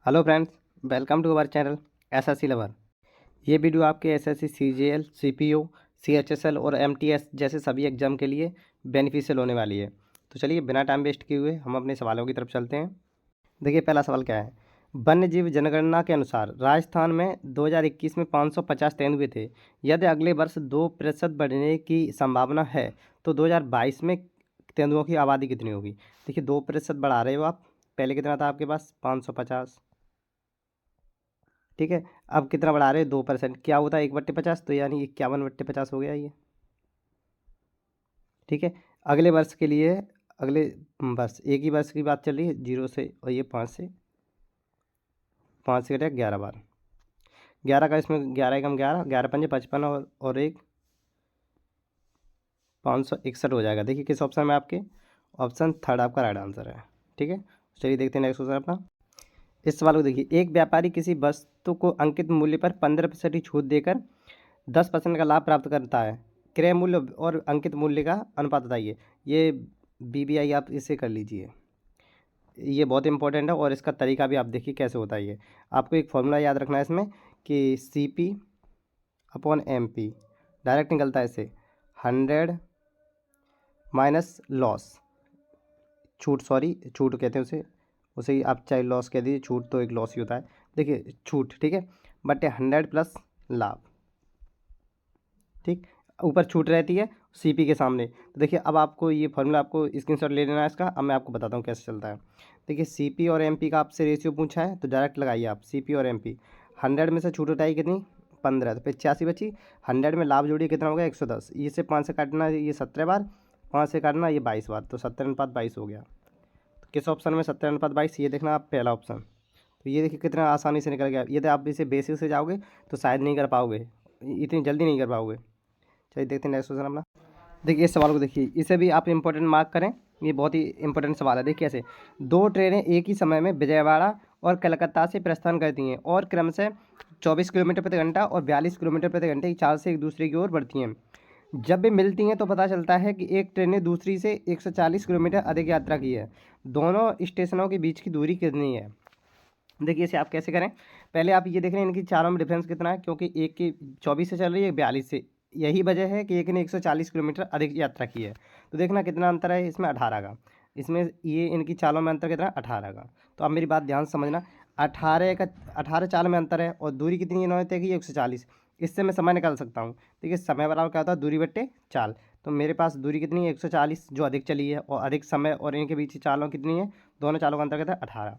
Hello friends, welcome to our channel SSC lover. ये video आपके SSC CGL, CPO, CHSL और MTS जैसे सभी एग्जाम के लिए बेनिफिशियल होने वाली है। तो चलिए बिना टाइम वेस्ट किए हुए हम अपने सवालों की तरफ चलते हैं। देखिए पहला सवाल क्या है। वन्य जीव जनगणना के अनुसार राजस्थान में 2021 में 550 तेंदुए थे। यदि अगले वर्ष 2% बढ़ने की संभावना है तो 2022 में तेंदुओं की आबादी कितनी होगी। देखिए 2% बढ़ा रहे हो आप। पहले कितना था आपके पास 550, ठीक है। अब कितना बढ़ा रहे हैं 2%, क्या होता है 1/50, तो यानी 51/50 हो गया ये, ठीक है। अगले वर्ष के लिए अगले वर्ष एक ही वर्ष की बात चल रही है, 0 से और ये 5 से घटे 11 बार। 11 का इसमें 11 एकम 11, 11×5 = 55 और एक 561 हो जाएगा। देखिए किस ऑप्शन में आपके, ऑप्शन थर्ड आपका राइट आंसर है, ठीक है। चलिए देखते हैं नेक्स्ट क्वेश्चन अपना। इस सवाल को देखिए, एक व्यापारी किसी वस्तु को अंकित मूल्य पर 15% की छूट देकर 10% का लाभ प्राप्त करता है। क्रय मूल्य और अंकित मूल्य का अनुपात बताइए। ये बीबीआई आप इसे कर लीजिए, ये बहुत इंपॉर्टेंट है और इसका तरीका भी आप देखिए कैसे होता है। ये आपको एक फॉर्मूला याद रखना है इसमें कि CP/MP डायरेक्ट निकलता है इससे 100 माइनस लॉस, छूट, सॉरी छूट कहते हैं उसे, उसे ही आप चाहे लॉस कह दीजिए, छूट तो एक लॉस ही होता है। देखिए छूट, ठीक है, बटे 100 प्लस लाभ, ठीक। ऊपर छूट रहती है सीपी के सामने। तो देखिए अब आपको ये फार्मूला आपको स्क्रीनशॉट ले लेना है इसका। अब मैं आपको बताता हूँ कैसे चलता है। देखिए सीपी और एमपी का आपसे रेशियो पूछा है तो डायरेक्ट लगाइए आप सीपी और एमपी। 100 में से छूट उठाई कितनी, 15, तो 85 बची। 100 में लाभ जोड़िए कितना होगा 110, ये से 5 से काटना ये 17 बार, 5 से काटना ये 22 बार, तो 70/22 हो गया। तो किस ऑप्शन में 70/22, ये देखना आप पहला ऑप्शन। तो ये देखिए कितना आसानी से निकल गया। यदि आप इसे बेसिक से जाओगे तो शायद नहीं कर पाओगे, इतनी जल्दी नहीं कर पाओगे। चलिए देखते हैं नेक्स्ट क्वेश्चन अपना। देखिए इस सवाल को देखिए, इसे भी आप इंपॉर्टेंट मार्क करें, ये बहुत ही इंपॉर्टेंट सवाल है। देखिए ऐसे, दो ट्रेनें एक ही समय में विजयवाड़ा और कलकत्ता से प्रस्थान करती हैं और क्रमशः 24 किलोमीटर प्रति घंटा और 42 किलोमीटर प्रति घंटे की चाल से एक दूसरे की ओर बढ़ती हैं। जब वे मिलती हैं तो पता चलता है कि एक ट्रेन ने दूसरी से 140 किलोमीटर अधिक यात्रा की है। दोनों स्टेशनों के बीच की दूरी कितनी है। देखिए इसे आप कैसे करें। पहले आप ये देख रहे हैं इनकी चारों में डिफरेंस कितना है, क्योंकि एक की 24 से चल रही है, 42 से। यही वजह है कि एक ने 140 किलोमीटर अधिक यात्रा की है। तो देखना कितना अंतर है इसमें 18 का, इसमें ये इनकी चालों में अंतर कितना 18 का। तो आप मेरी बात ध्यान से समझना, 18 चाल में अंतर है और दूरी कितनी इन्होंने तय की 140। इससे मैं समय निकाल सकता हूँ। देखिए समय बराबर क्या होता है, दूरी बट्टे चाल। तो मेरे पास दूरी कितनी है 140 जो अधिक चली है, और अधिक समय और इनके बीच की चालों कितनी है, दोनों चालों का अंतर कितना है 18।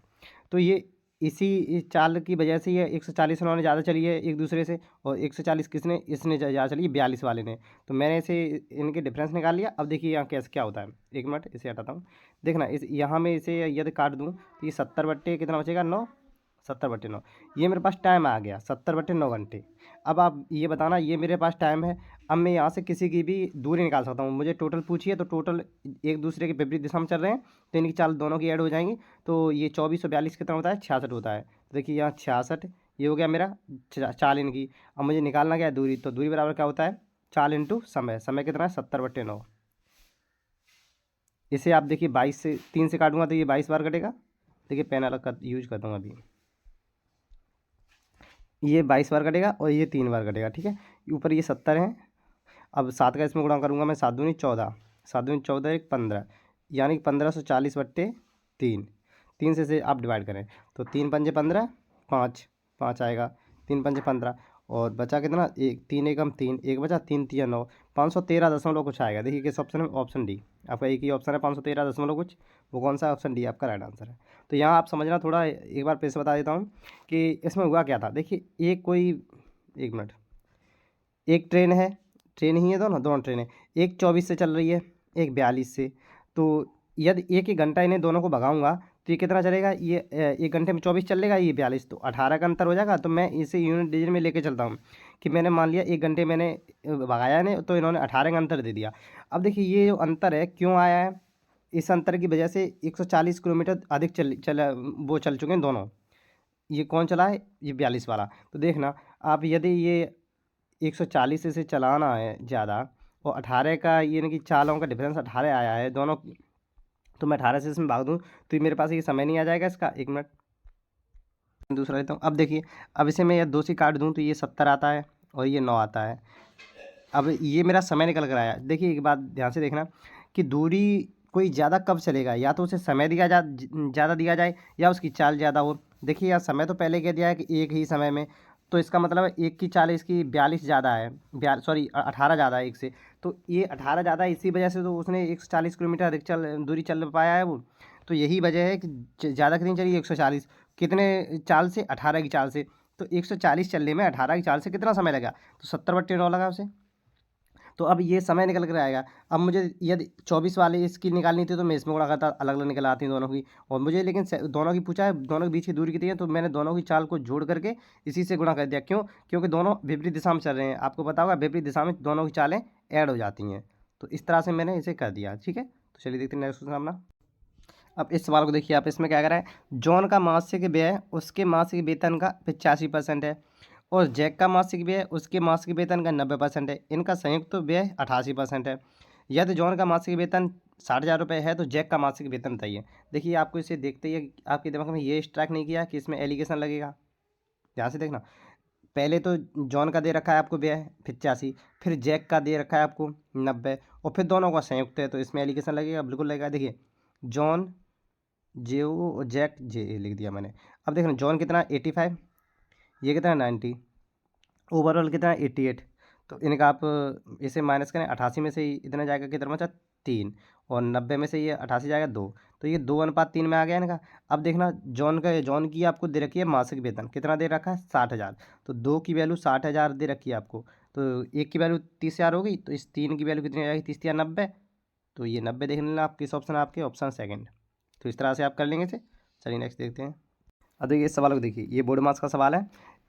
तो ये इसी इस चाल की वजह से ये 140 उन्होंने ज़्यादा चली है एक दूसरे से, और 140 किसने, इसने ज़्यादा चली है 42 वाले ने। तो मैंने इसे इनके डिफरेंस निकाल लिया। अब देखिए यहाँ कैसे क्या होता है, एक मिनट इसे हटाता हूँ। देखना इस यहाँ में इसे यदि काट दूँ तो ये 70 बट्टे कितना बचेगा 9, 70/9। ये मेरे पास टाइम आ गया 70/9 घंटे। अब आप ये बताना, ये मेरे पास टाइम है। अब मैं यहाँ से किसी की भी दूरी निकाल सकता हूँ। मुझे टोटल पूछिए तो टोटल एक दूसरे के विपरीत दिशा में चल रहे हैं, तो इनकी चाल दोनों की ऐड हो जाएंगी। तो ये 24 और 42 कितना होता है 66 होता है। तो देखिए यहाँ 66, ये हो गया मेरा चाल इनकी। अब मुझे निकालना क्या है दूरी, तो दूरी बराबर क्या होता है चाल इंटू समय। समय कितना है 70/9। इसे आप देखिए 22 से 3 से काटूंगा तो ये 22 बार कटेगा। देखिए पेन अलग कर यूज करता हूँ अभी, ये 22 बार कटेगा और ये 3 बार कटेगा, ठीक है। ऊपर ये 70 है। अब 7 का इसमें गुणा करूँगा मैं, 7 दूनी 14, 7 दूनी 14 एक 15, यानी कि 1540/3। 3 से आप डिवाइड करें तो 3×5 = 15, 5 5 आएगा, 3×5 = 15, और बचा कितना एक, 3 एकम 3, एक बचा 3×3 = 9, 513 दशमलव कुछ आएगा। देखिए किस ऑप्शन में, ऑप्शन डी। आपका एक ही ऑप्शन है 513 दशमलव कुछ, वो कौन सा, ऑप्शन डी आपका राइट आंसर है। तो यहाँ आप समझना थोड़ा, एक बार फिर से बता देता हूँ कि इसमें हुआ क्या था। देखिए एक कोई, एक मिनट, एक ट्रेन है, ट्रेन ही है, दोनों दोनों ट्रेनें, एक 24 से चल रही है, एक 42 से। तो यदि एक ही घंटा इन्हें दोनों को भगाऊंगा तो ये कितना चलेगा, ये 1 घंटे में 24 चलेगा, ये 42, तो 18 का अंतर हो जाएगा। तो मैं इसे यूनिट डिजिट में लेके चलता हूँ कि मैंने मान लिया 1 घंटे मैंने भगाया ने, तो इन्होंने 18 का अंतर दे दिया। अब देखिए ये जो अंतर है क्यों आया है, इस अंतर की वजह से 140 किलोमीटर अधिक वो चल चुके हैं दोनों। ये कौन चला है, ये 42 वाला। तो देखना आप, यदि ये 140 से चलाना है ज़्यादा, और 18 का ये यानी कि चालों का डिफरेंस 18 आया है दोनों, तो मैं 18 से इसमें भाग दूँ तो ये मेरे पास ये समय नहीं आ जाएगा इसका, एक मिनट। दूसरा लेता हूँ। अब देखिए, अब इसे मैं ये 2 से काट दूँ तो ये 70 आता है और ये 9 आता है। अब ये मेरा समय निकल कर आया। देखिए एक बात ध्यान से देखना कि दूरी कोई ज़्यादा कब चलेगा, या तो उसे समय ज़्यादा दिया जाए या उसकी चाल ज़्यादा हो। देखिए यहाँ समय तो पहले कह दिया है कि एक ही समय में, तो इसका मतलब है एक की चाल इसकी 42 ज़्यादा है, 18 ज़्यादा है एक से। तो ये 18 ज़्यादा है, इसी वजह से तो उसने 140 किलोमीटर अधिक दूरी चल पाया है वो। तो यही वजह है कि ज़्यादा कितनी चली, 140। कितने चाल से, 18 की चाल से। तो 140 चलने में 18 की चाल से कितना समय लगा, तो 70/9 लगा उसे। तो अब ये समय निकल कर आएगा। अब मुझे यदि 24 वाली इसकी निकालनी थी तो मैं इसमें गुणा करता, अलग अलग निकल आती हैं दोनों की। और मुझे लेकिन दोनों की पूछा है, दोनों के बीच की दूरी कितनी है, तो मैंने दोनों की चाल को जोड़ करके इसी से गुणा कर दिया। क्यों? क्योंकि दोनों विपरीत दिशा में चल रहे हैं। आपको पता होगा विपरीत दिशा में दोनों की चालें ऐड हो जाती हैं। तो इस तरह से मैंने इसे कर दिया। ठीक है, तो चलिए देखते हैं नेक्स्ट क्वेश्चन अपना। अब इस सवाल को देखिए आप, इसमें क्या करा है, जॉन का मासिक व्यय उसके मासिक वेतन का 85% है और जैक का मासिक व्यय उसके मासिक वेतन का 90% है। इनका संयुक्त व्यय 88% है। यदि जॉन का मासिक वेतन 60,000 रुपये है तो जैक का मासिक वेतन बताइए। देखिए आपको इसे देखते ही आपके दिमाग में ये स्ट्राइक नहीं किया कि इसमें एलिगेशन लगेगा। ध्यान से देखना, पहले तो जॉन का दे रखा है आपको व्यय 85, फिर जैक का दे रखा है आपको 90, और फिर दोनों का संयुक्त है, तो इसमें एलिगेशन लगेगा, बिल्कुल लगेगा। देखिए जॉन जे ओ जैक जे ए लिख दिया मैंने। अब देखना जॉन कितना 85, ये कितना 90, ओवरऑल कितना 88। तो इनका आप इसे माइनस करें, 88 में से इतना जाएगा कितना बचा 3, और 90 में से ये 88 जाएगा 2, तो ये 2:3 में आ गया इनका। अब देखना जॉन की आपको दे रखी है मासिक वेतन कितना दे रखा है 60,000, तो 2 की वैल्यू 60,000 दे रखी है आपको, तो एक की वैल्यू 30,000 हो गई, तो इस 3 की वैल्यू कितनी आ जाएगी 30 या 90, तो ये 90 देख लेना आप किस ऑप्शन आपके, ऑप्शन सेकंड। तो इस तरह से आप कर लेंगे इसे। चलिए नेक्स्ट देखते हैं। अब देखिए इस सवाल को देखिए, ये बोर्ड मार्क्स का सवाल है।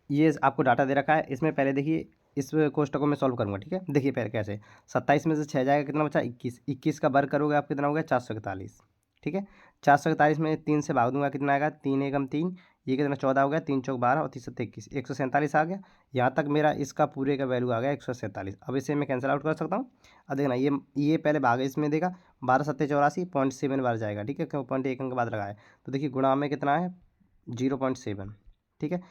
ये आपको डाटा दे रखा है, इसमें पहले देखिए इस कोष्टक को मैं सॉल्व करूँगा। ठीक है, देखिए पहले कैसे, 27 में से 6 जाएगा कितना बचा 21, 21 का वर्ग करोगे आप कितना हो गया 441। ठीक है, 441 में 3 से भाग दूंगा कितना आएगा 3 एकम 3, ये कितना 14 हो गया, 3 चौक 12 और 3 सत्ते 21, 147 आ गया। यहाँ तक मेरा इसका पूरे का वैल्यू आ गया 147। अब इसे मैं कैंसिल आउट कर सकता हूँ। अब देखना ये पहले भाग इसमें देगा, 12 सत्ते 84 0.7 बार जाएगा। ठीक है, क्यों 0.1 अंक बाद लगाया, तो देखिए गुणा में कितना है 0.7। ठीक है,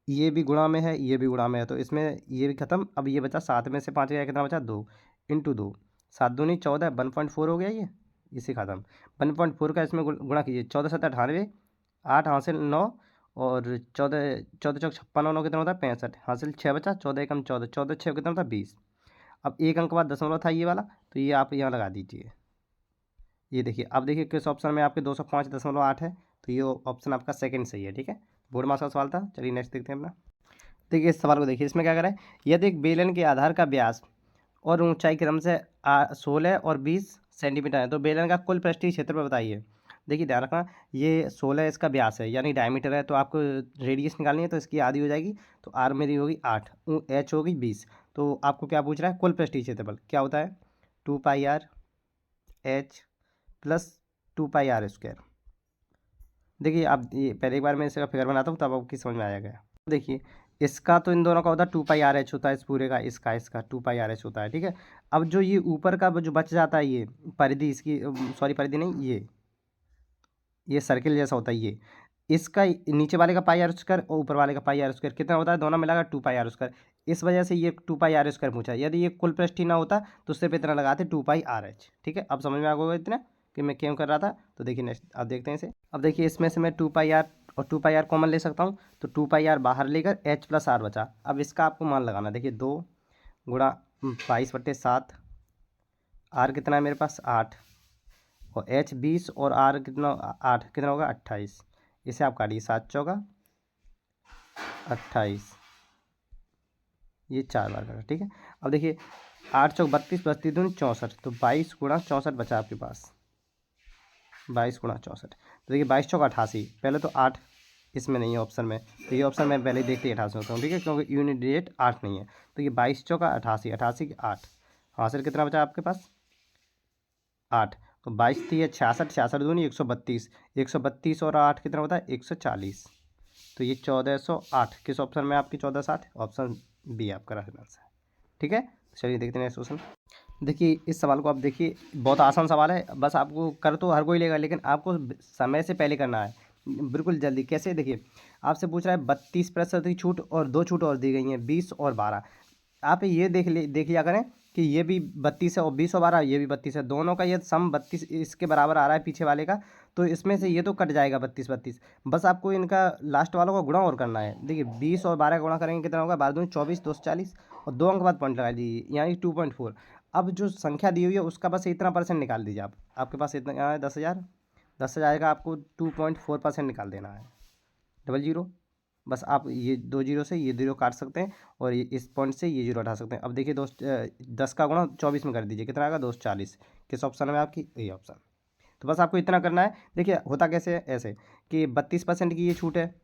ये भी गुणा में है, ये भी गुणा में है, तो इसमें ये भी खत्म। अब ये बचा 7 में से 5 गया कितना बचा 2, इंटू 2, 7 दूनी 14, 1.4 हो गया ये, इसे खत्म। 1.4 का इसमें गुणा कीजिए, 14 7 98, 8 हासिल 9, और 14 14 चौक 56 और 9 कितना होता है 65, हासिल 6 बचा, 14 एकम 14, 14 6 कितना होता है 20। अब एक अंक बाद दशमलव था ये वाला, तो ये आप यहाँ लगा दीजिए। ये देखिए, अब देखिए किस ऑप्शन में आपके 205.8 है, तो ये ऑप्शन आपका सेकंड सही है। ठीक है, बोर्ड मार्क्स का सवाल था। चलिए नेक्स्ट देखते हैं अपना। देखिए इस सवाल को देखिए, इसमें क्या करें, यदि एक बेलन के आधार का व्यास और ऊंचाई क्रम से 16 और 20 सेंटीमीटर है तो बेलन का कुल पृष्ठीय क्षेत्रफल बताइए। देखिए ध्यान रखना, ये 16 इसका व्यास है यानी डायमीटर है, तो आपको रेडियस निकालनी है, तो इसकी आधी हो जाएगी, तो आर मेरी होगी 8, एच होगी 20। तो आपको क्या पूछ रहा है, कुल पृष्ठीय क्षेत्रफल क्या होता है 2πr एच प्लस 2πr²। देखिए आप ये पहले एक बार मैं इसका फिगर बनाता हूँ तब आपकी समझ में आ गया। देखिए इसका तो इन दोनों का होता है 2πr/h होता है, इस पूरे का इसका 2πr/h होता है। ठीक है, अब जो ये ऊपर का जो बच जाता है ये परिधि इसकी, सॉरी परिधि नहीं, ये सर्किल जैसा होता है ये, इसका नीचे वाले का πr² और ऊपर वाले का πr² कितना होता है, दोनों मिलाकर 2πr²। इस वजह से ये 2πr² पूछा है। यदि ये कुल पृष्ठीय ना होता तो उससे इतना लगाते 2πr/h। ठीक है, अब समझ में आ गया इतना कि मैं क्यों कर रहा था। तो देखिए नेक्स्ट अब देखते हैं इसे। अब देखिए इसमें से मैं 2πr और 2πr कॉमन ले सकता हूँ, तो 2πr बाहर लेकर h + r बचा। अब इसका आपको मान लगाना, देखिए 2 गुणा 22/7, r कितना है मेरे पास 8, और h 20 और r कितना 8, कितना होगा 28। इसे आप काटिए, 7 चौका 28, ये 4 बार करा। ठीक है, अब देखिए 8 चौक 32, 32 दूनी 64, तो 22 गुणा 64 बचा आपके पास, 22 गुणा 64। तो देखिए 22 चौक 88, पहले तो 8 इसमें नहीं है ऑप्शन में, तो ये ऑप्शन मैं पहले ही देखते ही 88 होता हूँ। ठीक है, क्योंकि यूनिट डिजिट 8 नहीं है, तो ये 22 चौका 88, 88 की 8, हासिल कितना बचा आपके पास 8, तो 22 थी 66, 66 दूनी 132, 132 और 8 कितना होता है 140, तो ये 1408 किस ऑप्शन में आपकी 1460, ऑप्शन बी आपका राइट आंसर है। ठीक है, चलिए देखते हैं नेक्स्ट क्वेश्चन। देखिए इस सवाल को आप देखिए, बहुत आसान सवाल है, बस आपको कर तो हर कोई लेगा लेकिन आपको समय से पहले करना है। बिल्कुल जल्दी कैसे, देखिए आपसे पूछ रहा है 32% की छूट और 2 छूट और दी गई हैं 20 और 12। आप ये देख लिया करें कि ये भी 32 है और 20 और 12 ये भी 32 है, दोनों का ये सम 32 इसके बराबर आ रहा है पीछे वाले का, तो इसमें से ये तो कट जाएगा 32 बस आपको इनका लास्ट वालों का गुणा और करना है। देखिए 20 और 12 का गुणा करेंगे कितना होगा, 12 दूनी 24, 2 40 और 2 अंक बाद पॉइंट लगा दीजिए यानी 2.4। अब जो संख्या दी हुई है उसका बस इतना परसेंट निकाल दीजिए आप, आपके पास इतना है 10,000, 10,000 का आपको 2.4% निकाल देना है, डबल जीरो। बस आप ये 2 जीरो से ये जीरो काट सकते हैं और ये इस पॉइंट से ये जीरो हटा सकते हैं। अब देखिए दोस्त 10 का गुणा 24 में कर दीजिए, कितना आएगा 240। किस ऑप्शन में आपकी, ये ऑप्शन। तो बस आपको इतना करना है। देखिए होता कैसे है, ऐसे कि 32% की ये छूट है,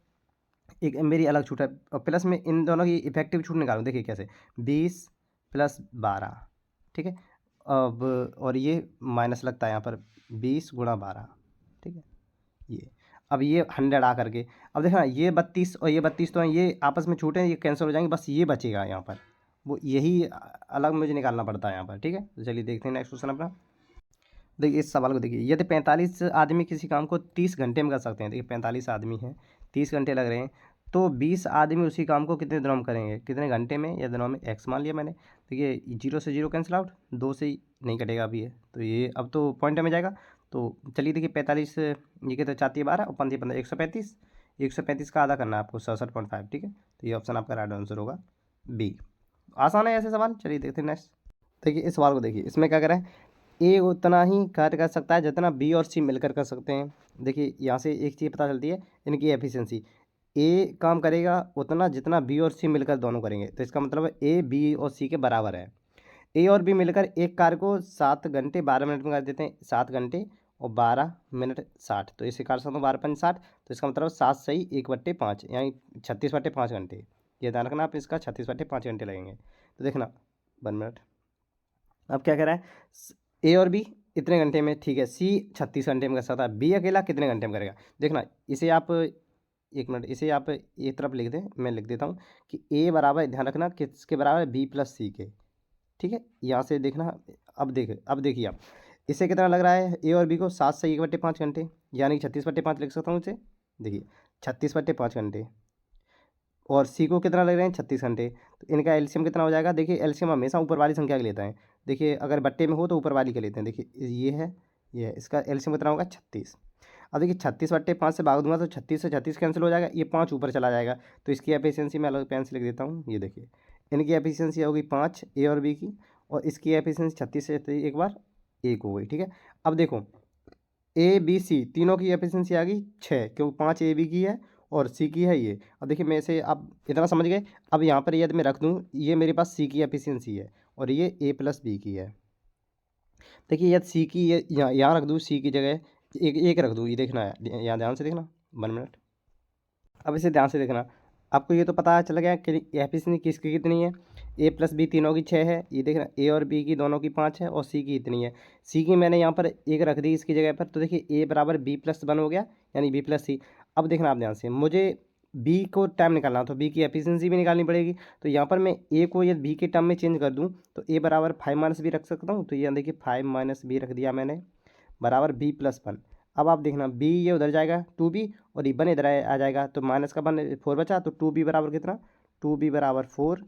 एक मेरी अलग छूट है, और प्लस में इन दोनों की इफेक्टिव छूट निकालूँ। देखिए कैसे, 20 + 12, ठीक है। अब और ये माइनस लगता है यहाँ पर 20 × 12, ठीक है। ये अब ये 100 आ करके, अब देखना ये 32 और ये 32 तो हैं, ये आपस में छूटे, ये कैंसिल हो जाएंगे, बस ये बचेगा यहाँ पर, वो यही अलग मुझे निकालना पड़ता है यहाँ पर, ठीक है। तो चलिए देखते हैं नेक्स्ट क्वेश्चन अपना। देखिए इस सवाल को देखिए, यदि 45 आदमी किसी काम को 30 घंटे में कर सकते हैं, देखिए 45 आदमी हैं, 30 घंटे लग रहे हैं, तो 20 आदमी उसी काम को कितने दिनों में करेंगे, कितने घंटे में या दिनों में, एक्स मान लिया मैंने। देखिए 0 से 0 कैंसिल आउट, 2 से ही नहीं कटेगा अभी ये, तो ये अब तो पॉइंट में जाएगा। तो चलिए देखिए 45 ये कितना, 4 × 12 और 5 × 15, 135, 135 का आधा करना है आपको 67.5, ठीक है। तो ये ऑप्शन आपका राइट आंसर होगा बी। आसान है ऐसे सवाल, चलिए देखते हैं नेक्स्ट। देखिए इस सवाल को देखिए, इसमें क्या करें, ए उतना ही कार्य कर सकता है जितना बी और सी मिलकर कर सकते हैं। देखिए यहाँ से एक चीज़ पता चलती है, इनकी एफिशिएंसी, ए काम करेगा उतना जितना बी और सी मिलकर दोनों करेंगे, तो इसका मतलब है ए बी और सी के बराबर है। ए और बी मिलकर एक कार्य को 7 घंटे 12 मिनट में कर देते हैं, 7 घंटे और 12 मिनट 60, तो इसे काट सकता हूँ 12 × 5 = 60, तो इसका मतलब 7 सही 1/5 यानी 36/5 घंटे। ये ध्यान रखना आप, इसका 36/5 घंटे लगेंगे। तो देखना 1 मिनट, अब क्या कह रहा है, ए और बी इतने घंटे में, ठीक है। सी 36 घंटे में कर सकता है, बी अकेला कितने घंटे में करेगा। देखना इसे आप, 1 मिनट, इसे आप एक तरफ लिख दें, मैं लिख देता हूँ कि ए बराबर, ध्यान रखना किसके बराबर है, बी + सी के, ठीक है। यहाँ से देखना, अब देखिए आप, इसे कितना लग रहा है ए और बी को, 7 से 1/5 घंटे, यानी 36/5 लिख सकता हूँ इसे। देखिए 36/5 घंटे, और सी को कितना लग रहे हैं 36 घंटे, तो इनका एलसीएम कितना हो जाएगा। देखिए एलसीएम हमेशा ऊपर वाली संख्या का लेता है, देखिए अगर बट्टे में हो तो ऊपर वाली का लेते हैं। देखिए ये है इसका एलसीएम कितना होगा 36। अब देखिए 36/5 से भाग दूंगा तो 36 से 36 कैंसिल हो जाएगा, ये 5 ऊपर चला जाएगा, तो इसकी एफिशिएंसी मैं अलग पेन से लिख देता हूँ। ये देखिए इनकी एफिशिएंसी होगी 5 ए और बी की, और इसकी एफिशिएंसी 36 से एक बार 1 हो गई, ठीक है। अब देखो ए बी सी तीनों की एफिशिएंसी आ गई 6, क्योंकि 5 ए बी की है और सी की है ये। अब देखिए मैं इसे, आप इतना समझ गए। अब यहाँ पर यदि मैं रख दूँ, ये मेरे पास सी की एफिशिएंसी है और ये ए + बी की है। देखिए यदि सी की ये यहाँ रख दूँ, सी की जगह एक रख दूँ, ये देखना है, यहाँ ध्यान से देखना 1 मिनट। अब इसे ध्यान से देखना, आपको ये तो पता चल गया कि एफिशिएंसी किसकी कितनी है, ए + बी तीनों की 6 है, ये देखना ए और बी की दोनों की 5 है, और सी की इतनी है। सी की मैंने यहाँ पर एक रख दी इसकी जगह पर, तो देखिए ए बराबर बी + 1 हो गया, यानी बी + सी। अब देखना आप ध्यान से, मुझे बी को टाइम निकालना, तो बी की एफिशिएंसी भी निकालनी पड़ेगी, तो यहाँ पर मैं ए को यदि बी के टर्म में चेंज कर दूँ तो ए बराबर 5 - बी रख सकता हूँ, तो ये देखिए 5 - बी रख दिया मैंने, बराबर बी + 1। अब आप देखना बी ये उधर जाएगा 2b, और ये 1 इधर आ जाएगा, तो माइनस का 1 4 बचा, तो 2b बराबर कितना, 2b बराबर 4,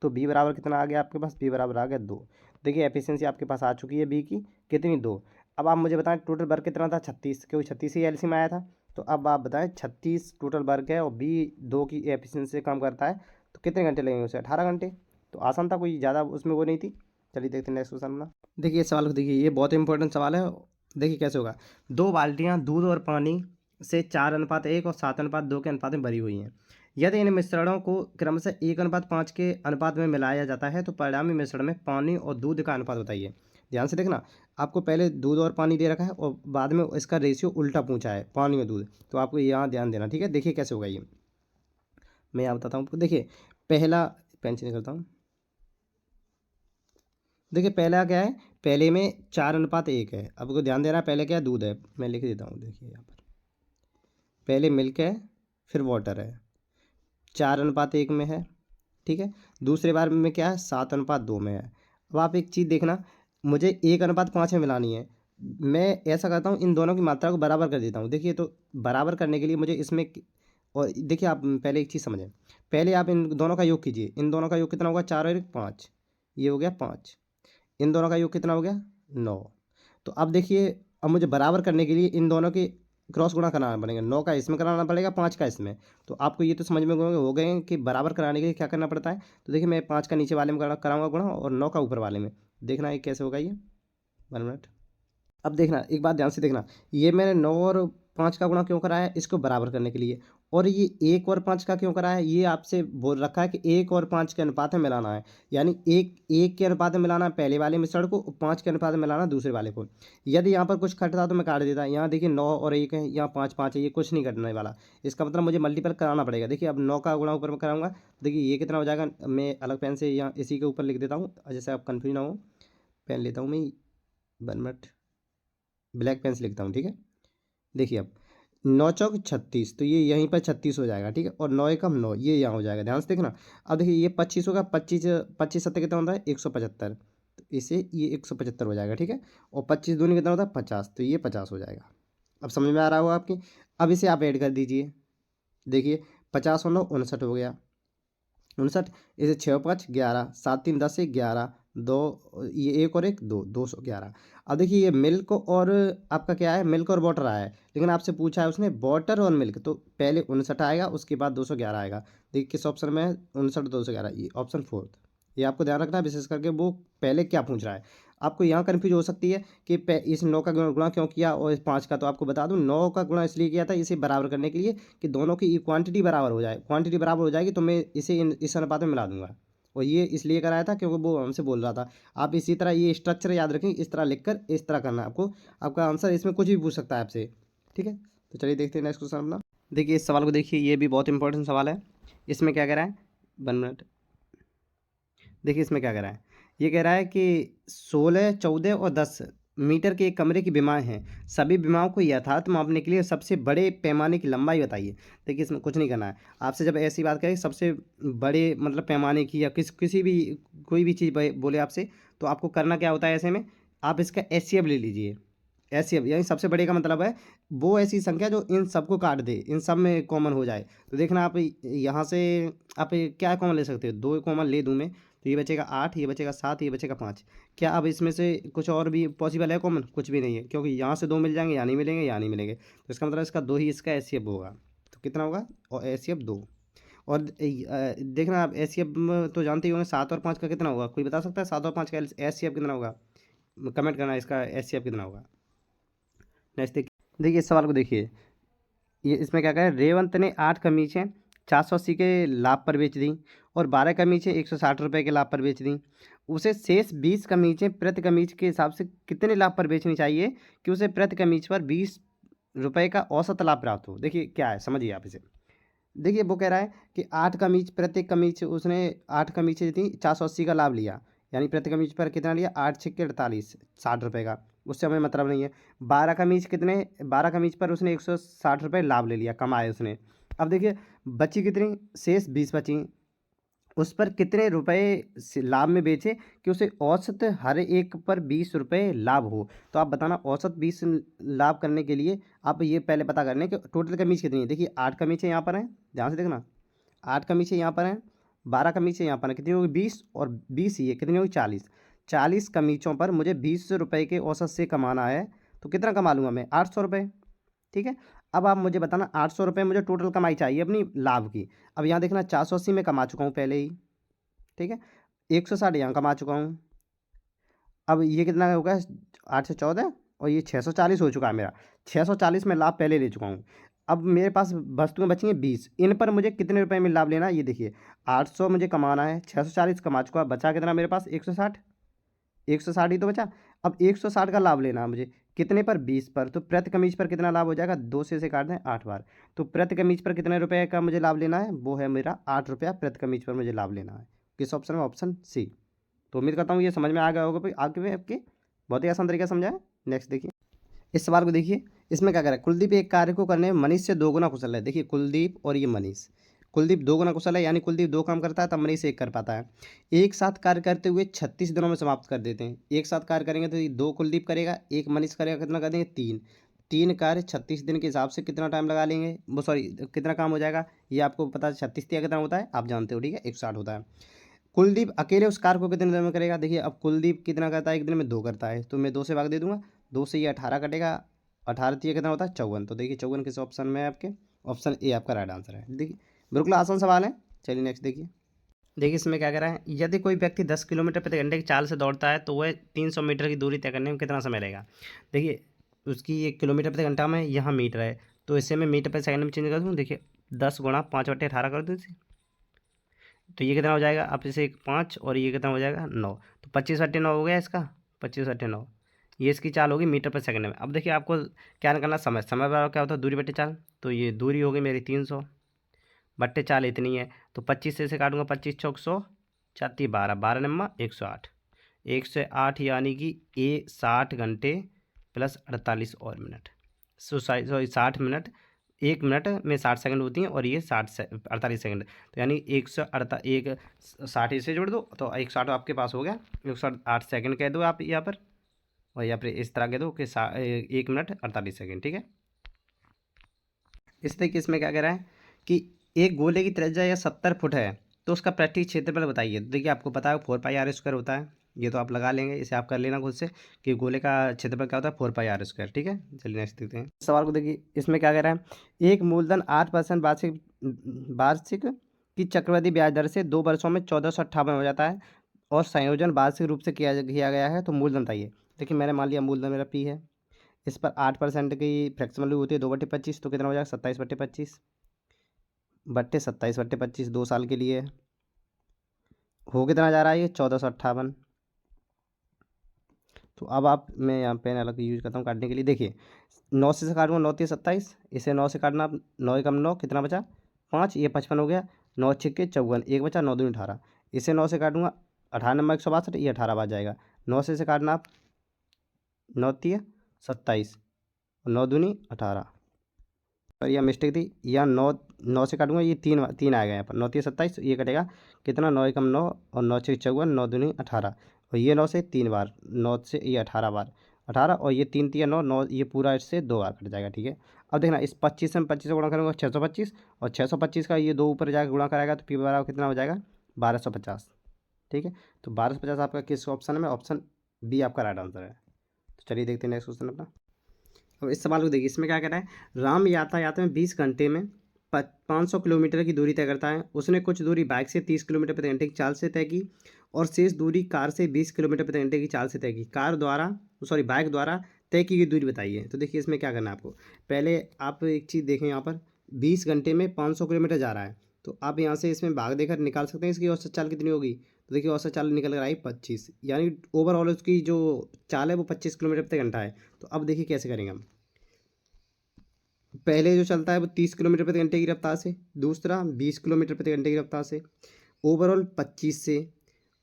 तो b बराबर कितना आ गया आपके पास, b बराबर आ गया 2। देखिए एफिशिएंसी आपके पास आ चुकी है b की, कितनी 2। अब आप मुझे बताएं टोटल वर्क कितना था 36, क्योंकि 36 ही एलसीएम आया था। तो अब आप बताएं 36 टोटल वर्क है और b 2 की एफिशिएंसी से काम करता है, तो कितने घंटे लगेंगे उसे, 18 घंटे। तो आसान था, कोई ज़्यादा उसमें वो नहीं थी। चलिए देखते हैं नेक्स्ट क्वेश्चन अपना। देखिए इस सवाल को देखिए, ये बहुत इंपॉर्टेंट सवाल है। देखिए कैसे होगा, 2 बाल्टियां दूध और पानी से 4:1 और 7:2 के अनुपात में भरी हुई हैं। यदि इन मिश्रणों को क्रमशः 1:5 के अनुपात में मिलाया जाता है तो परिणामी मिश्रण में पानी और दूध का अनुपात बताइए। ध्यान से देखना, आपको पहले दूध और पानी दे रखा है और बाद में इसका रेशियो उल्टा पूछा है, पानी और दूध, तो आपको यहाँ ध्यान देना, ठीक है। देखिए कैसे होगा ये, मैं यहाँ बताता हूँ आपको। देखिए पहला, पेन चेंज करता हूँ। देखिए पहला क्या है, पहले में 4:1 है। अब को ध्यान देना, पहले क्या है, दूध है, मैं लिख देता हूँ। देखिए यहाँ पर पहले मिल्क है, फिर वाटर है, 4:1 में है, ठीक है। दूसरे बार में क्या है, 7:2 में है। अब आप एक चीज़ देखना, मुझे 1:5 में मिलानी है, मैं ऐसा करता हूँ, इन दोनों की मात्रा को बराबर कर देता हूँ। देखिए, तो बराबर करने के लिए मुझे इसमें और देखिए, आप पहले एक चीज़ समझें। पहले आप इन दोनों का योग कीजिए। इन दोनों का योग कितना होगा? 4 और 1 5। ये हो गया 5। इन दोनों का योग कितना हो गया? 9। तो अब देखिए, अब मुझे बराबर करने के लिए इन दोनों के क्रॉस गुणा कराना पड़ेगा। 9 का इसमें कराना पड़ेगा, 5 का इसमें। तो आपको ये तो समझ में हो गए हैं कि बराबर कराने के लिए क्या करना पड़ता है। तो देखिए, मैं 5 का नीचे वाले में कराऊंगा गुणा और 9 का ऊपर वाले में। देखना ये कैसे होगा ये। 1 मिनट। अब देखना, एक बात ध्यान से देखना। ये मैंने 9 और 5 का गुणा क्यों कराया है? इसको बराबर करने के लिए। और ये 1 और 5 का क्यों कराया है? ये आपसे बोल रखा है कि 1 और 5 के अनुपात में मिलाना है। यानी 1 के अनुपात में मिलाना है पहले वाले मिश्रण को, और 5 के अनुपात में मिलाना है दूसरे वाले को। यदि यहाँ पर कुछ घटता तो मैं काट देता। यहाँ देखिए 9 और 1 है, यहाँ 5 5 है, ये कुछ नहीं घटने वाला। इसका मतलब मुझे मल्टीपल कराना पड़ेगा। देखिए, अब 9 का गुणा ऊपर में कराऊंगा। देखिए ये कितना हो जाएगा। मैं अलग पेन से यहाँ इसी के ऊपर लिख देता हूँ, जैसे आप कन्फ्यूज ना हो। पेन लेता हूँ मैं। 1 मिनट। ब्लैक पेन से लिखता हूँ, ठीक है। देखिए, अब 9 चौक 36, तो ये यहीं पर 36 हो जाएगा, ठीक है। और 9 एकम 9, ये यहाँ हो जाएगा। ध्यान से देखना। अब देखिए, ये 25 होगा। 25 25 सत्तर कितना होता है? 175। तो इसे ये 175 हो जाएगा, ठीक है। और 25 दूनी कितना होता है? 50। तो ये 50 हो जाएगा। अब समझ में आ रहा होगा आपकी। अब इसे आप ऐड कर दीजिए। देखिए, 50 और 9 59 हो गया। 59। इसे 6 और 5 11, 7 3 10 1 11, 2, ये 1 और 1 2, 211। अब देखिए, ये मिल्क और आपका क्या है? मिल्क और वाटर आया है, लेकिन आपसे पूछा है उसने वाटर और मिल्क, तो पहले 59 आएगा, उसके बाद 211 आएगा। देखिए किस ऑप्शन में है? 59 211, ये ऑप्शन 4। ये आपको ध्यान रखना है, विशेष करके वो पहले क्या पूछ रहा है। आपको यहाँ कन्फ्यूज हो सकती है कि इस 9 का गुणा क्यों किया और इस 5 का। तो आपको बता दूं, 9 का गुणा इसलिए किया था इसे बराबर करने के लिए, कि दोनों की क्वांटिटी बराबर हो जाए। क्वांटिटी बराबर हो जाएगी तो मैं इसे इस अनुपात में मिला दूंगा। और ये इसलिए कराया था क्योंकि वो हमसे बोल रहा था। आप इसी तरह ये स्ट्रक्चर याद रखें, इस तरह लिखकर इस तरह करना है आपको। आपका आंसर इसमें कुछ भी पूछ सकता है आपसे, ठीक है। तो चलिए देखते हैं नेक्स्ट क्वेश्चन अपना। देखिए, इस सवाल को देखिए, ये भी बहुत इंपॉर्टेंट सवाल है। इसमें क्या कह रहा है? 1 मिनट। देखिए, इसमें क्या कह रहा है। ये कह रहा है कि 16 14 और 10 मीटर के एक कमरे की विमाएँ हैं। सभी विमाओं को यथार्थ मापने के लिए सबसे बड़े पैमाने की लंबाई बताइए। देखिए, इसमें कुछ नहीं करना है। आपसे जब ऐसी बात करें सबसे बड़े मतलब पैमाने की, या किसी भी कोई भी चीज़ बोले आपसे, तो आपको करना क्या होता है ऐसे में? आप इसका एचसीएफ ले लीजिए। एचसीएफ यानी सबसे बड़े का मतलब है वो ऐसी संख्या जो इन सबको काट दे, इन सब में कॉमन हो जाए। तो देखना, आप यहाँ से आप क्या कॉमन ले सकते हो? 2 कॉमन ले दूँ मैं, तो ये बचेगा 8, ये बचेगा 7, ये बचेगा 5। क्या अब इसमें से कुछ और भी पॉसिबल है कॉमन? कुछ भी नहीं है, क्योंकि यहाँ से 2 मिल जाएंगे, यहाँ नहीं मिलेंगे, यहाँ नहीं मिलेंगे। तो इसका मतलब इसका 2 ही इसका एचसीएफ होगा। तो कितना होगा? और एचसीएफ 2। और देखना, आप एचसीएफ तो जानते ही होंगे, 7 और 5 का कितना होगा? कोई बता सकता है 7 और 5 का एचसीएफ कितना होगा? कमेंट करना इसका एचसीएफ कितना होगा। नेक्स्ट देखिए, इस सवाल को देखिए। ये इसमें क्या कह रहा है? रेवंत ने 8 कमीज़ें 480 के लाभ पर बेच दी और 12 कमीज़ें 160 रुपये के लाभ पर बेच दी। उसे शेष 20 कमीज़ें प्रति कमीज के हिसाब से कितने लाभ पर बेचनी चाहिए कि उसे प्रति कमीज पर 20 रुपये का औसत लाभ प्राप्त हो? देखिए क्या है, समझिए आप इसे। देखिए, वो कह रहा है कि 8 कमीज, प्रत्येक कमीज उसने 8 कमीजें थी, 480 का लाभ लिया। यानी प्रति कमीज पर कितना लिया? 8 छक्के 48, 60 रुपये का। उससे हमें मतलब नहीं है। 12 कमीज कितने? 12 कमीज पर उसने 160 रुपये लाभ ले लिया, कमाए उसने। अब देखिए, बची कितनी? शेष 20 बची। उस पर कितने रुपए लाभ में बेचे कि उसे औसत हर एक पर 20 रुपये लाभ हो? तो आप बताना, औसत 20 लाभ करने के लिए आप ये पहले पता करने कि टोटल कमीज कितनी है। देखिए, 8 कमीजें यहाँ पर हैं, ध्यान से देखना। 8 कमीजें यहाँ पर हैं, 12 कमीजें यहाँ पर हैं, कितनी होगी? 20, और 20 ये कितनी होगी? 40। 40 कमीजों पर मुझे 20 रुपये के औसत से कमाना है, तो कितना कमा लूँगा मैं? 800 रुपये, ठीक है। अब आप मुझे बताना, 800 रुपये मुझे टोटल कमाई चाहिए अपनी लाभ की। अब यहाँ देखना, 480 में कमा चुका हूँ पहले ही, ठीक है। 160 यहाँ कमा चुका हूँ। अब ये कितना होगा? 8 से 14, और ये 640 हो चुका है मेरा। 640 में लाभ पहले ले चुका हूँ। अब मेरे पास वस्तुएं बची हैं 20। इन पर मुझे कितने रुपए में लाभ लेना है? ये देखिए, 800 मुझे कमाना है, 640 कमा चुका, बचा कितना मेरे पास? 160। 160 ही तो बचा। अब 160 का लाभ लेना है मुझे, कितने पर? 20 पर। तो प्रति कमीज पर कितना लाभ हो जाएगा? 2 से इसे काट दें 8 बार। तो प्रति कमीज पर कितने रुपए का मुझे लाभ लेना है? वो है मेरा 8 रुपया प्रति कमीज पर मुझे लाभ लेना है। किस ऑप्शन में? Option C. तो उम्मीद करता हूँ ये समझ में आ गया होगा भाई, आगे में आपके बहुत ही आसान तरीका समझा है। नेक्स्ट देखिए, इस सवाल को देखिए। इसमें क्या कर रहा है? कुलदीप एक कार्य को करने में मनीष से 2 गुना कुशल है। देखिए, कुलदीप और ये मनीष, कुलदीप 2 गुना कुशल है, यानी कुलदीप 2 काम करता है तब मनीष 1 कर पाता है। एक साथ कार्य करते हुए 36 दिनों में समाप्त कर देते हैं। एक साथ कार्य करेंगे तो ये 2 कुलदीप करेगा, 1 मनीष करेगा, कितना कर देंगे 3। 3 कार्य 36 दिन के हिसाब से कितना टाइम लगा लेंगे, वो सॉरी कितना काम हो जाएगा, ये आपको पता है 36 दिया कितना होता है आप जानते हो, ठीक है 160 होता है। कुलदीप अकेले उस कार्य को कितने दिन में करेगा, देखिए अब कुलदीप कितना करता है एक दिन में 2 करता है, तो मैं 2 से भाग दे दूंगा, 2 से ये 18 कटेगा, 18 दिया कितना होता है 54। तो देखिए 54 किस ऑप्शन में है आपके, ऑप्शन ए आपका राइट आंसर है। देखिए बिल्कुल आसान सवाल है। चलिए नेक्स्ट देखिए। देखिए इसमें क्या कह रहा है, यदि कोई व्यक्ति 10 किलोमीटर प्रति घंटे की चाल से दौड़ता है तो वह 300 मीटर की दूरी तय करने में कितना समय लगेगा। देखिए उसकी 1 किलोमीटर प्रति घंटा में यहाँ मीटर है, तो इसे मैं मीटर प्रति सेकंड में चेंज कर दूँ। देखिए 10 गुणा 5/18 कर दूँ इसे, तो ये कितना हो जाएगा, आप इसे 5 और ये कितना हो जाएगा 9, तो 25/9 हो गया इसका, 25/9 ये इसकी चाल होगी मीटर पर सेकंड में। अब देखिए आपको क्या निकालना, समय, समय बराबर क्या होता है दूरी बटे चाल, तो ये दूरी होगी मेरी 300 बट्टे चाल इतनी है, तो 25 से इसे काटूंगा, 25 चौक 100, 4 12, 12 नम्मा 108, 108 यानी कि ये 60 घंटे प्लस 48 और मिनट, सॉरी 60 मिनट, 1 मिनट में 60 सेकंड होती हैं और ये 48 सेकंड, तो यानी 160 इसे जोड़ दो तो 160 आपके पास हो गया, 108 सेकंड कह दो आप यहाँ पर, और यहाँ पर इस तरह कह दो कि 1 मिनट 48 सेकंड, ठीक है। इस तरीके इसमें क्या कह रहा है कि एक गोले की त्रिज्या या 70 फुट है तो उसका प्रैक्टिस क्षेत्रफल बताइए। देखिए आपको पता है 4πr² होता है, ये तो आप लगा लेंगे, इसे आप कर लेना खुद से कि गोले का क्षेत्रफल क्या होता है 4πr², ठीक है। चलिए नेक्स्ट देखते हैं सवाल को। देखिए इसमें क्या कह रहा है, एक मूलधन 8% वार्षिक वार्षिक की चक्रवृद्धि ब्याज दर से 2 वर्षों में 1458 हो जाता है और संयोजन वार्षिक रूप से किया गया है, तो मूलधन बताइए। देखिए मैंने मान लिया मूलधन मेरा P है, इस पर 8% की फ्रैक्शन वैल्यू होती है 2/25, तो कितना हो जाएगा 27/25 बट्टे 27/25 2 साल के लिए हो कितना जा रहा है ये 1458। तो अब आप, मैं यहाँ पेन अलग यूज करता हूँ काटने के लिए। देखिए 9 से काटूंगा, 9 3 27, इसे 9 से काटना, 9 एकम 9 कितना बचा 5, ये 55 हो गया, 9 छक्के 54, एक बचा 9 दूनी 18, इसे 9 से काटूंगा, 18 नंबर 162, ये 18 बच जाएगा, 9 से काटना आप, 9 3 27 और 9 दूनी 18, पर यह मिस्टेक थी, यहाँ 9 से काटूंगा, ये 3 आएगा यहाँ पर, 9 3 27, ये कटेगा कितना 9 एकम 9 और 9 6 54, 9 दूनी 18, और ये 9 से 3 बार, 9 से ये 18 बार 18, और ये 3 3 9 9, ये पूरा इससे 2 बार कट जाएगा, ठीक है। अब देखना इस 25 से मैं 25 से गुणा करूँगा 625, और 625 का ये 2 ऊपर जाकर गुणा कराएगा तो P बराबर कितना हो जाएगा 1250, ठीक है। तो 1250 आपका किस ऑप्शन में, ऑप्शन बी आपका राइट आंसर है। तो चलिए देखते हैं नेक्स्ट क्वेश्चन अपना। अब इस सवाल को देखिए, इसमें क्या कह रहा है, राम यातायात में 20 घंटे में 500 किलोमीटर की दूरी तय करता है। उसने कुछ दूरी बाइक से 30 किलोमीटर प्रति घंटे की चाल से तय की और शेष दूरी कार से 20 किलोमीटर प्रति घंटे की चाल से तय की। बाइक द्वारा तय की गई दूरी बताइए। तो देखिए इसमें क्या करना है आपको, पहले आप एक चीज़ देखें, यहाँ पर 20 घंटे में 500 किलोमीटर जा रहा है, तो आप यहाँ से इसमें भाग देकर निकाल सकते हैं इसकी औसत चाल कितनी होगी। तो देखिए औसत चाल निकल कर आई 25, यानी ओवरऑल उसकी जो चाल है वो 25 किलोमीटर प्रति घंटा है। तो अब देखिए कैसे करेंगे हम, पहले जो चलता है वो 30 किलोमीटर प्रति घंटे की रफ्तार से, दूसरा 20 किलोमीटर प्रति घंटे की रफ्तार से, ओवरऑल 25 से।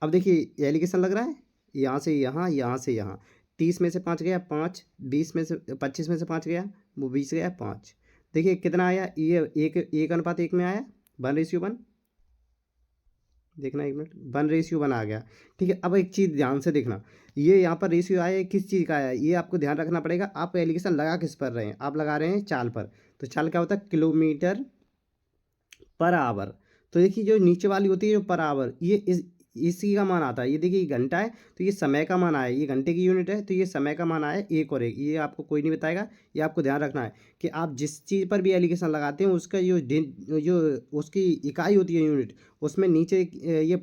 अब देखिए एलिगेशन लग रहा है, यहाँ से यहाँ, यहाँ से यहाँ, 30 में से 5 गया 5, 20 में से 25 में से 5 गया वो 20 गया 5। देखिए कितना आया, ये 1:1 में आया, 1:1, देखना 1 मिनट, 1:1 आ गया, ठीक है। अब एक चीज़ ध्यान से देखना, ये यहाँ पर रेशियो आया किस चीज़ का आया, ये आपको ध्यान रखना पड़ेगा। आप एलिगेशन लगा किस पर रहे हैं, आप लगा रहे हैं चाल पर, तो चाल क्या होता है किलोमीटर पर आवर। तो देखिए जो नीचे वाली होती है जो पर आवर, ये इसी का मान आता है। ये देखिए घंटा है तो ये समय का मान आया, ये घंटे की यूनिट है तो ये समय का मान आया 1 और 1, ये आपको कोई नहीं बताएगा। ये आपको ध्यान रखना है कि आप जिस चीज़ पर भी एलिगेशन लगाते हैं उसका जो उसकी इकाई होती है यूनिट, उसमें नीचे ये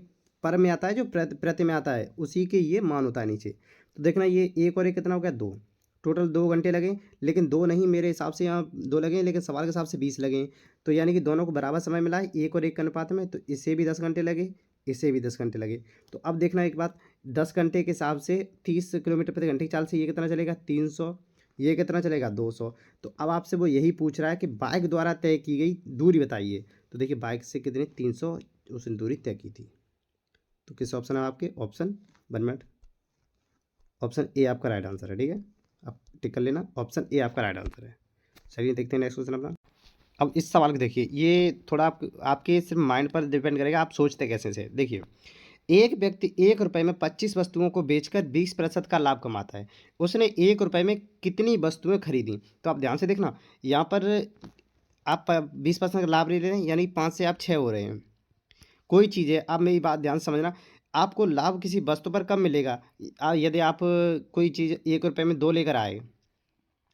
पर में आता है, जो प्रति में आता है उसी के ये मान होता है नीचे। तो देखना ये 1 और 1 कितना हो गया 2, टोटल 2 घंटे लगे, लेकिन 2 नहीं मेरे हिसाब से यहाँ 2 लगे, लेकिन सवाल के हिसाब से 20 लगे, तो यानी कि दोनों को बराबर समय मिला है 1 और 1 के अनुपात में, तो इसे भी 10 घंटे लगे, इसे भी 10 घंटे लगे। तो अब देखना एक बात, 10 घंटे के हिसाब से 30 किलोमीटर प्रति घंटे की चाल से ये कितना चलेगा 300, ये कितना चलेगा 200। तो अब आपसे वो यही पूछ रहा है कि बाइक द्वारा तय की गई दूरी बताइए। तो देखिए बाइक से कितनी 300 उसने दूरी तय की थी। तो किस ऑप्शन है आपके, ऑप्शन 1 मिनट, ऑप्शन ए आपका राइट आंसर है, ठीक है। आप टिक कर लेना, ऑप्शन ए आपका राइट आंसर है। चलिए देखते हैं नेक्स्ट क्वेश्चन अपना। अब इस सवाल को देखिए, ये थोड़ा आपके सिर्फ माइंड पर डिपेंड करेगा, आप सोचते कैसे से। देखिए, एक व्यक्ति 1 रुपये में 25 वस्तुओं को बेचकर 20% का लाभ कमाता है। उसने 1 रुपये में कितनी वस्तुएं खरीदी? तो आप ध्यान से देखना, यहाँ पर आप 20% का लाभ ले रहे हैं, यानी 5 से आप 6 हो रहे हैं। कोई चीज़ है, आप मेरी बात ध्यान से समझना, आपको लाभ किसी वस्तु पर कब मिलेगा? यदि आप कोई चीज़ 1 रुपये में 2 लेकर आए,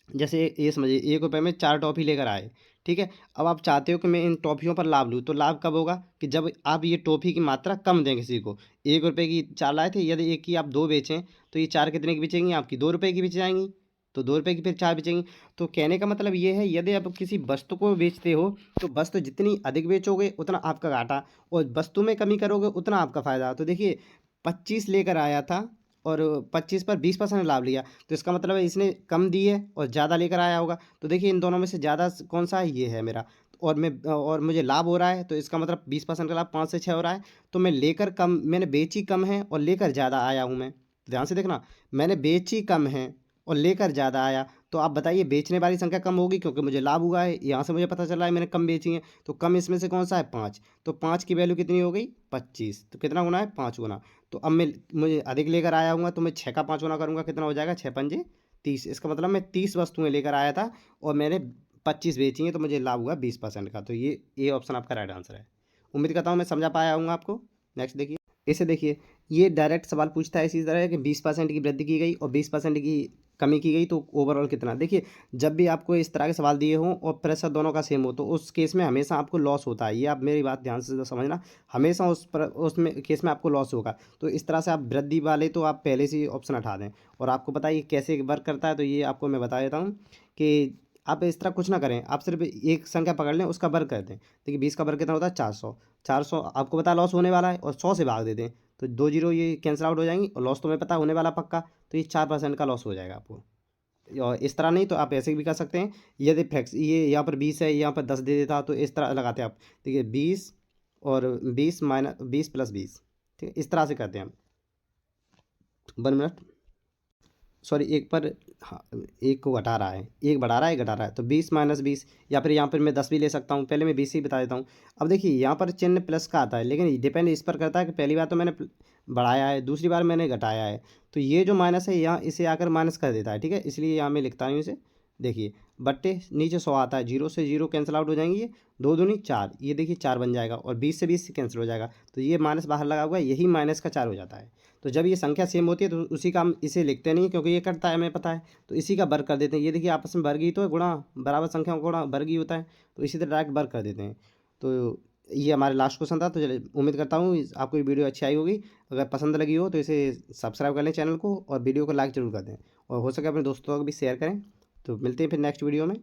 जैसे ये समझिए 1 रुपये में 4 टॉफ़ी लेकर आए, ठीक है? अब आप चाहते हो कि मैं इन टॉफ़ियों पर लाभ लूँ, तो लाभ कब होगा? कि जब आप ये टॉफ़ी की मात्रा कम दें किसी को। 1 रुपये की 4 लाए थे, यदि एक की आप 2 बेचें, तो ये 4 कितने की बिकेंगी आपकी? 2 रुपये की बिक जाएँगी। तो 2 रुपये की फिर 4 बेचेंगी। तो कहने का मतलब ये है, यदि आप किसी वस्तु को बेचते हो, तो वस्तु जितनी अधिक बेचोगे उतना आपका घाटा, और वस्तु में कमी करोगे उतना आपका फ़ायदा। तो देखिए, 25 लेकर आया था और 25 पर 20% लाभ लिया, तो इसका मतलब है इसने कम दी है और ज़्यादा लेकर आया होगा। तो देखिए, इन दोनों में से ज़्यादा कौन सा है? ये है मेरा। और मुझे लाभ हो रहा है, तो इसका मतलब 20% का लाभ 5 से 6 हो रहा है। तो मैं लेकर कम, मैंने बेची कम है और लेकर ज़्यादा आया हूँ मैं। ध्यान से देखना, मैंने बेची कम है और लेकर ज़्यादा आया। तो आप बताइए, बेचने वाली संख्या कम होगी क्योंकि मुझे लाभ हुआ है। यहाँ से मुझे पता चल रहा है मैंने कम बेची है, तो कम इसमें से कौन सा है? 5। तो 5 की वैल्यू कितनी हो गई? 25। तो कितना गुना है? 5 गुना। तो अब मुझे अधिक लेकर आया हूँ, तो मैं 6 का 5 गुना करूँगा, कितना हो जाएगा? 6 पंजे 30। इसका मतलब मैं 30 वस्तुएं लेकर आया था और मैंने 25 बेची हैं, तो मुझे लाभ हुआ 20% का। तो ये ऑप्शन आपका राइट आंसर है। उम्मीद करता हूँ मैं समझा पाया हूँ आपको। नेक्स्ट देखिए, इसे देखिए, ये डायरेक्ट सवाल पूछता है इसी तरह कि 20% की वृद्धि की गई और 20% की कमी की गई, तो ओवरऑल कितना? देखिए, जब भी आपको इस तरह के सवाल दिए हों और प्रेशर दोनों का सेम हो, तो उस केस में हमेशा आपको लॉस होता है। ये आप मेरी बात ध्यान से समझना, हमेशा उसमें केस में आपको लॉस होगा। तो इस तरह से आप वृद्धि वाले तो आप पहले से ही ऑप्शन हटा दें। और आपको पता है ये कैसे वर्क करता है, तो ये आपको मैं बता देता हूँ कि आप इस तरह कुछ ना करें, आप सिर्फ एक संख्या पकड़ लें, उसका वर्ग कर दें। देखिए, 20 का वर्ग कितना होता है? 400। 400 आपको पता लॉस होने वाला है, और 100 से भाग दे दें, तो 2 जीरो ये कैंसिल आउट हो जाएंगी, और लॉस तो मैं पता होने वाला पक्का। तो ये 4% का लॉस हो जाएगा आपको। और इस तरह नहीं तो आप ऐसे भी कर सकते हैं, यदि फ्लैक्स ये यहाँ पर 20 है, यहाँ पर 10 दे देता, तो इस तरह लगाते हैं आप। देखिए, 20 और 20 माइनस 20 प्लस 20, ठीक है, इस तरह से करते हैं हम। 1 मिनट, सॉरी, एक पर, हाँ, एक को घटा रहा है, एक बढ़ा रहा है, एक घटा रहा है, तो 20 - 20, या फिर यहाँ पर मैं 10 भी ले सकता हूँ। पहले मैं 20 ही बता देता हूँ। अब देखिए, यहाँ पर चिन्ह प्लस का आता है, लेकिन डिपेंड इस पर करता है कि पहली बार तो मैंने बढ़ाया है, दूसरी बार मैंने घटाया है। तो ये जो माइनस है, यहाँ इसे आकर माइनस कर देता है, ठीक है, इसलिए यहाँ मैं लिखता हूँ इसे। देखिए, बट्टे नीचे 100 आता है, 0 से 0 कैंसिल आउट हो जाएंगे, ये 2 दूनी 4, ये देखिए 4 बन जाएगा, और 20 से 20 कैंसिल हो जाएगा, तो ये माइनस बाहर लगा हुआ है, यही माइनस का 4 हो जाता है। तो जब ये संख्या सेम होती है, तो उसी का हम इसे लिखते नहीं, क्योंकि ये कटता है हमें पता है, तो इसी का वर्ग कर देते हैं। ये देखिए, आपस में वर्ग ही तो है, गुणा, बराबर संख्या का गुणा वर्ग ही होता है, तो इसी तरह डायरेक्ट वर्ग कर देते हैं। तो ये हमारे लास्ट क्वेश्चन था। तो चलिए, उम्मीद करता हूँ आपको ये वीडियो अच्छी आई होगी। अगर पसंद लगी हो तो इसे सब्सक्राइब कर लें चैनल को, और वीडियो को लाइक ज़रूर कर दें, और हो सके अपने दोस्तों को भी शेयर करें। तो मिलते हैं फिर नेक्स्ट वीडियो में।